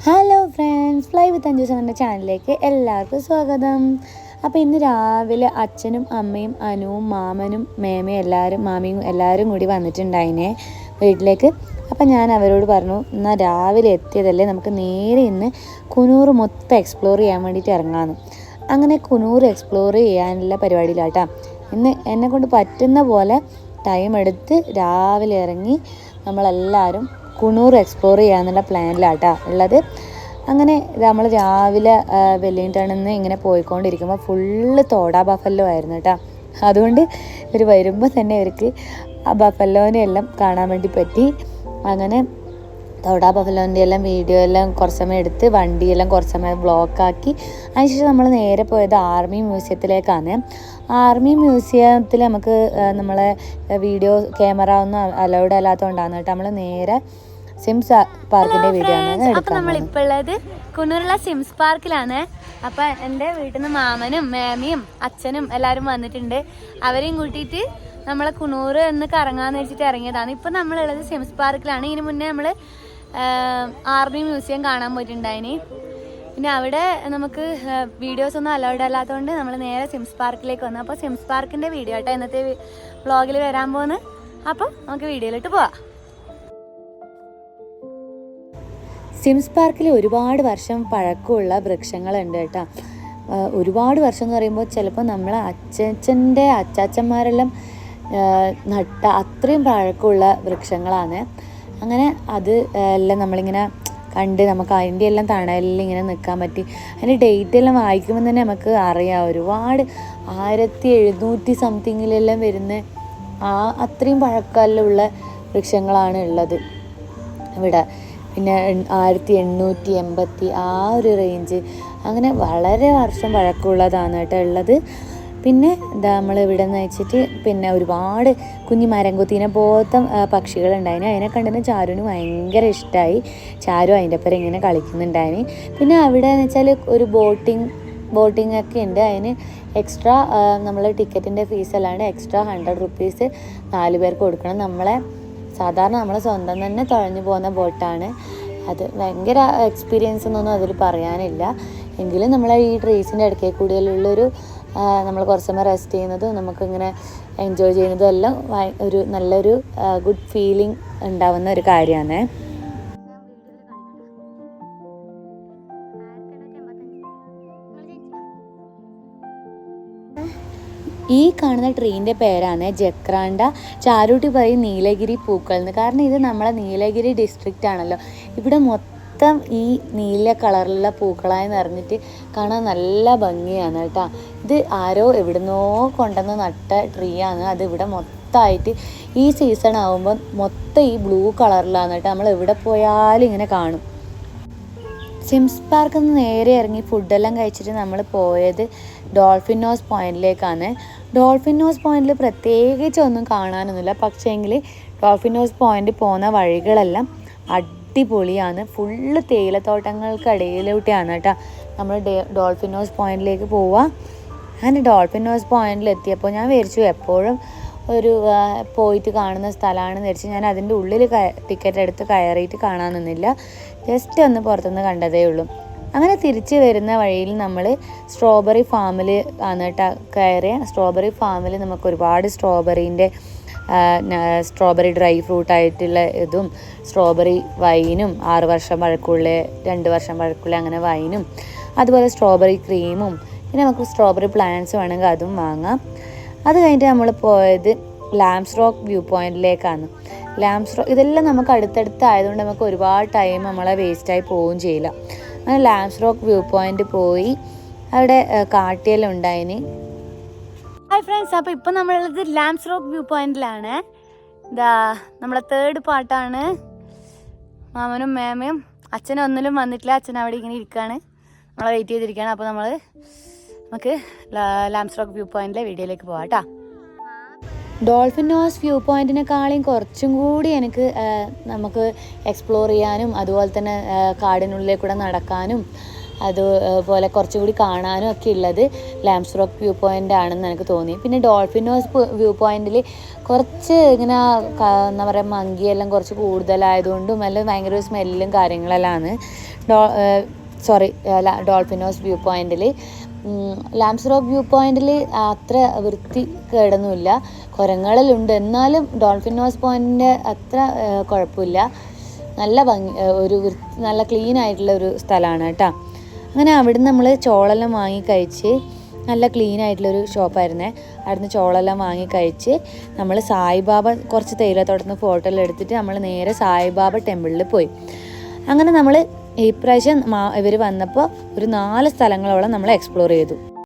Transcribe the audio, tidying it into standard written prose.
Hello friends, fly വിത്ത് അഞ്ജൂസ് എന്ന ചാനലിലേക്ക് എല്ലാവർക്കും സ്വാഗതം. അപ്പോൾ ഇന്ന് രാവിലെ അച്ഛനും അമ്മയും അനുവും മാമനും മേമയും മാമിയും എല്ലാവരും കൂടി വന്നിട്ടുണ്ടായിനെ വീട്ടിലേക്ക്. അപ്പം ഞാൻ അവരോട് പറഞ്ഞു, എന്നാൽ രാവിലെ എത്തിയതല്ലേ, നമുക്ക് നേരെ ഇന്ന് കുനൂർ മൊത്തം എക്സ്പ്ലോർ ചെയ്യാൻ വേണ്ടിയിട്ട് ഇറങ്ങാമെന്ന്. അങ്ങനെ കുനൂർ എക്സ്പ്ലോർ ചെയ്യാനുള്ള പരിപാടിയിലാട്ടാ. ഇന്ന് എന്നെക്കൊണ്ട് പറ്റുന്ന പോലെ ടൈം എടുത്ത് രാവിലെ ഇറങ്ങി നമ്മളെല്ലാവരും കുനൂർ എക്സ്പ്ലോർ ചെയ്യാന്നുള്ള പ്ലാനിലാട്ടാ ഉള്ളത്. അങ്ങനെ നമ്മൾ രാവിലെ വെല്ലിംഗ്ടണിൽ നിന്ന് ഇങ്ങനെ പോയിക്കൊണ്ടിരിക്കുമ്പോൾ ഫുള്ള് തോടാ ബഫല്ലോ ആയിരുന്നു കേട്ടോ. അതുകൊണ്ട് ഇവർ വരുമ്പോൾ തന്നെ ഇവർക്ക് ആ ബഫല്ലോനെ എല്ലാം കാണാൻ വേണ്ടി പറ്റി. അങ്ങനെ തോടാ ബഫലോൻ്റെ എല്ലാം വീഡിയോ എല്ലാം കുറച്ച് സമയം എടുത്ത് വണ്ടിയെല്ലാം കുറച്ച് സമയം ബ്ലോക്കാക്കി. അതിനുശേഷം നമ്മൾ നേരെ പോയത് ആർമി മ്യൂസിയത്തിലേക്കാണ്. ആർമി മ്യൂസിയത്തിൽ നമുക്ക് നമ്മളെ വീഡിയോ ക്യാമറ ഒന്നും അലൗഡ് അല്ലാത്തതുകൊണ്ടാണ് കേട്ടോ നമ്മൾ നേരെ സിംസ് പാർക്കിൻ്റെ വീഡിയോ ആണ് എടുക്കുന്നത്. നമ്മളിപ്പോൾ ഉള്ളത് കുന്നൂരുള്ള സിംസ് പാർക്കിലാണ്. അപ്പം എൻ്റെ വീട്ടിൽ നിന്ന് മാമനും മേമയും അച്ഛനും എല്ലാവരും വന്നിട്ടുണ്ട്. അവരെയും കൂട്ടിയിട്ട് നമ്മളെ കുന്നൂർ എന്ന് കറങ്ങാന്ന് വെച്ചിട്ട് ഇറങ്ങിയതാണ്. ഇപ്പം നമ്മളുള്ളത് സിംസ് പാർക്കിലാണ്. ഇതിന് മുന്നേ നമ്മൾ ആർമി മ്യൂസിയം കാണാൻ പോയിട്ടുണ്ടായിന്. പിന്നെ അവിടെ നമുക്ക് വീഡിയോസ് ഒന്നും അലൗഡ് അല്ലാത്തതുകൊണ്ട് നമ്മൾ നേരെ സിംസ് പാർക്കിലേക്ക് വന്നു. അപ്പോൾ സിംസ് പാർക്കിൻ്റെ വീഡിയോ ആട്ടോ ഇന്നത്തെ വ്ളോഗിൽ വരാൻ പോകുന്നത്. അപ്പോൾ നമുക്ക് വീഡിയോയിലോട്ട് പോവാം. സിംസ് പാർക്കിൽ ഒരുപാട് വർഷം പഴക്കമുള്ള വൃക്ഷങ്ങളുണ്ട് കേട്ടോ. ഒരുപാട് വർഷം എന്ന് പറയുമ്പോൾ ചിലപ്പോൾ നമ്മളെ അച്ഛൻ്റെ അച്ചാച്ചന്മാരെല്ലാം നട്ട അത്രയും പഴക്കമുള്ള വൃക്ഷങ്ങളാണ്. അങ്ങനെ അത് എല്ലാം നമ്മളിങ്ങനെ കണ്ട് നമുക്ക് അതിൻ്റെ എല്ലാം തണലിൽ ഇങ്ങനെ നിൽക്കാൻ പറ്റി. അതിൻ്റെ ഡേറ്റ് എല്ലാം വായിക്കുമ്പോൾ തന്നെ നമുക്ക് അറിയാം, ഒരുപാട് 1700 സംതിങ്ങിലെല്ലാം വരുന്ന അത്രയും പഴക്കമുള്ള വൃക്ഷങ്ങളാണ് ഉള്ളത് ഇവിടെ. പിന്നെ 1880 ആ ഒരു റേഞ്ച്, അങ്ങനെ വളരെ വർഷം പഴക്കമുള്ളതാണ് കേട്ടോ ഉള്ളത്. പിന്നെ നമ്മൾ ഇവിടെ നിന്ന് വെച്ചിട്ട് പിന്നെ ഒരുപാട് കുഞ്ഞു മരംകൊത്തീനെ പോലത്തെ പക്ഷികളുണ്ടായിന്. അതിനെ കണ്ടിന് ചാരുവിന് ഭയങ്കര ഇഷ്ടമായി. ചാരു അതിൻ്റെ ഒപ്പം ഇങ്ങനെ കളിക്കുന്നുണ്ടായിന്. പിന്നെ അവിടെ എന്ന് വെച്ചാൽ ഒരു ബോട്ടിംഗ് ഒക്കെ ഉണ്ട്. അതിന് എക്സ്ട്രാ നമ്മൾ ടിക്കറ്റിൻ്റെ ഫീസ് അല്ലാണ്ട് എക്സ്ട്രാ 100 rupees 4 പേർക്ക് കൊടുക്കണം. സാധാരണ നമ്മൾ സ്വന്തം തന്നെ തുഴഞ്ഞു പോകുന്ന ബോട്ടാണ് അത്. ഭയങ്കര എക്സ്പീരിയൻസ് ഒന്നും അതിൽ പറയാനില്ല. എങ്കിലും നമ്മളെ ഈ ട്രീസിൻ്റെ ഇടയ്ക്ക് കൂടിയുള്ളൊരു നമ്മൾ കുറച്ച് സമയം റെസ്റ്റ് ചെയ്യുന്നതും നമുക്കിങ്ങനെ എൻജോയ് ചെയ്യുന്നതും എല്ലാം ഒരു നല്ലൊരു ഗുഡ് ഫീലിംഗ് ഉണ്ടാവുന്ന ഒരു കാര്യമാണ്. ഈ കാണുന്ന ട്രീൻ്റെ പേരാണ് ജക്രാണ്ട. ചാരൂട്ടി പറയും നീലഗിരി പൂക്കൾ എന്ന്. കാരണം ഇത് നമ്മളെ നീലഗിരി ഡിസ്ട്രിക്റ്റ് ആണല്ലോ. ഇവിടെ മൊത്തം ഈ നീല കളറിലുള്ള പൂക്കളായി നിറഞ്ഞിട്ട് കാണാൻ നല്ല ഭംഗിയാണ് കേട്ടോ. ഇത് ആരോ എവിടുന്നോ കൊണ്ടുവന്ന് നട്ട ട്രീ ആണ്. അത് ഇവിടെ മൊത്തമായിട്ട് ഈ സീസൺ ആകുമ്പോൾ മൊത്തം ഈ ബ്ലൂ കളറിലാണ് കേട്ടോ. നമ്മൾ എവിടെ പോയാലും ഇങ്ങനെ കാണും. സിംസ് പാർക്കിൽ നിന്ന് നേരെ ഇറങ്ങി ഫുഡെല്ലാം കഴിച്ചിട്ട് നമ്മൾ പോയത് ഡോൾഫിൻ നോസ് പോയിന്റിലേക്കാണ്. ഡോൾഫിൻ നോസ് പോയിന്റിൽ പ്രത്യേകിച്ച് ഒന്നും കാണാനൊന്നുമില്ല. പക്ഷേങ്കിൽ ഡോൾഫിൻ നോസ് പോയിന്റ് പോകുന്ന വഴികളെല്ലാം അടിപൊളിയാണ്. ഫുള്ള് തേയിലത്തോട്ടങ്ങൾക്കിടയിലൂടെയാണ് കേട്ടോ നമ്മൾ ഡോൾഫിൻ നോസ് പോയിന്റിലേക്ക് പോവുക. അങ്ങനെ ഡോൾഫിൻ നോസ് പോയിന്റിൽ എത്തിയപ്പോൾ ഞാൻ വിചാരിച്ചു എപ്പോഴും ഒരു പോയിട്ട് കാണുന്ന സ്ഥലമാണെന്ന് വിചാരിച്ചു. ഞാൻ അതിൻ്റെ ഉള്ളിൽ ടിക്കറ്റ് എടുത്ത് കയറിയിട്ട് കാണാൻ നിന്നില്ല. ജസ്റ്റ് ഒന്ന് പുറത്തുനിന്ന് കണ്ടതേ ഉള്ളൂ. അങ്ങനെ തിരിച്ച് വരുന്ന വഴിയിൽ നമ്മൾ സ്ട്രോബെറി ഫാമിൽ ആണ് കേട്ടോ കയറിയ. സ്ട്രോബെറി ഫാമിൽ നമുക്ക് ഒരുപാട് സ്ട്രോബെറി ഡ്രൈ ഫ്രൂട്ടായിട്ടുള്ള ഇതും സ്ട്രോബെറി വൈനും 6 വർഷം പഴക്കമുള്ള 2 വർഷം പഴക്കമുള്ള അങ്ങനെ വൈനും, അതുപോലെ സ്ട്രോബെറി ക്രീമും, പിന്നെ നമുക്ക് സ്ട്രോബെറി പ്ലാന്റ്സ് വേണമെങ്കിൽ അതും വാങ്ങാം. അത് കഴിഞ്ഞിട്ട് നമ്മൾ പോയത് ലാംസ് റോക്ക് വ്യൂ പോയിന്റിലേക്കാണ്. ഇതെല്ലാം നമുക്ക് അടുത്തടുത്തായതുകൊണ്ട് നമുക്ക് ഒരുപാട് ടൈം നമ്മളെ വേസ്റ്റായി പോവുകയും ചെയ്യില്ല. അങ്ങനെ ലാംസ് റോക്ക് വ്യൂ പോയിന്റ് പോയി. അവിടെ കാട്ടിയെല്ലാം ഉണ്ടായിന്. ഹായ് ഫ്രണ്ട്സ്, അപ്പോൾ ഇപ്പം നമ്മളുള്ളത് ലാംസ് റോക്ക് വ്യൂ പോയിന്റിലാണ്. നമ്മളെ 3rd പാർട്ടാണ്. മാമനും മേമയും അച്ഛനും ഒന്നിലും വന്നിട്ടില്ല. അച്ഛൻ അവിടെ ഇങ്ങനെ ഇരിക്കുകയാണ്, നമ്മളെ വെയിറ്റ് ചെയ്തിരിക്കുകയാണ്. അപ്പോൾ നമുക്ക് ലാംസ് റോക്ക് വ്യൂ പോയിന്റിലെ വീഡിയോയിലേക്ക് പോകാം കേട്ടോ. ഡോൾഫിൻ നോസ് വ്യൂ പോയിന്റിനെക്കാളും കുറച്ചും കൂടി നമുക്ക് എക്സ്പ്ലോർ ചെയ്യാനും അതുപോലെ തന്നെ കാടിനുള്ളിൽ കൂടെ നടക്കാനും അതുപോലെ കുറച്ചുകൂടി കാണാനും ഒക്കെ ഉള്ളത് ലാംസ് റോക്ക് വ്യൂ പോയിൻ്റ് ആണെന്ന് എനിക്ക് തോന്നി. പിന്നെ ഡോൾഫിൻ നോസ് വ്യൂ പോയിന്റിൽ കുറച്ച് ഇങ്ങനെ എന്താ പറയുക മങ്കിയെല്ലാം കുറച്ച് കൂടുതലായതുകൊണ്ടും എല്ലാം ഭയങ്കര സ്മെല്ലും കാര്യങ്ങളെല്ലാം ആണ്. ഡോൾഫിനോസ് വ്യൂ പോയിന്റിൽ. ലാംസ് റോക്ക് വ്യൂ പോയിന്റിൽ അത്ര വൃത്തി കേടൊന്നുമില്ല, കുരങ്ങുകളുണ്ട്. എന്നാലും ഡോൾഫിനോസ് പോയിന്റിൻ്റെ അത്ര കുഴപ്പമില്ല. നല്ല ഭംഗി, നല്ല ക്ലീൻ ആയിട്ടുള്ള ഒരു സ്ഥലമാണ് കേട്ടോ. അങ്ങനെ അവിടുന്ന് നമ്മൾ ചോളെല്ലാം വാങ്ങി കഴിച്ച്, നല്ല ക്ലീൻ ആയിട്ടുള്ളൊരു ഷോപ്പായിരുന്നേ. അവിടുന്ന് ചോളെല്ലാം വാങ്ങി കഴിച്ച് നമ്മൾ സായിബാബ കുറച്ച് തേയിലത്തോട്ടത്തിന് ഫോട്ടോ എല്ലാം എടുത്തിട്ട് നമ്മൾ നേരെ സായിബാബ ടെമ്പിളിൽ പോയി. അങ്ങനെ നമ്മൾ ഇപ്രാവശ്യം ഇവർ വന്നപ്പോൾ ഒരു 4 സ്ഥലങ്ങളോളം നമ്മൾ എക്സ്പ്ലോർ ചെയ്തു.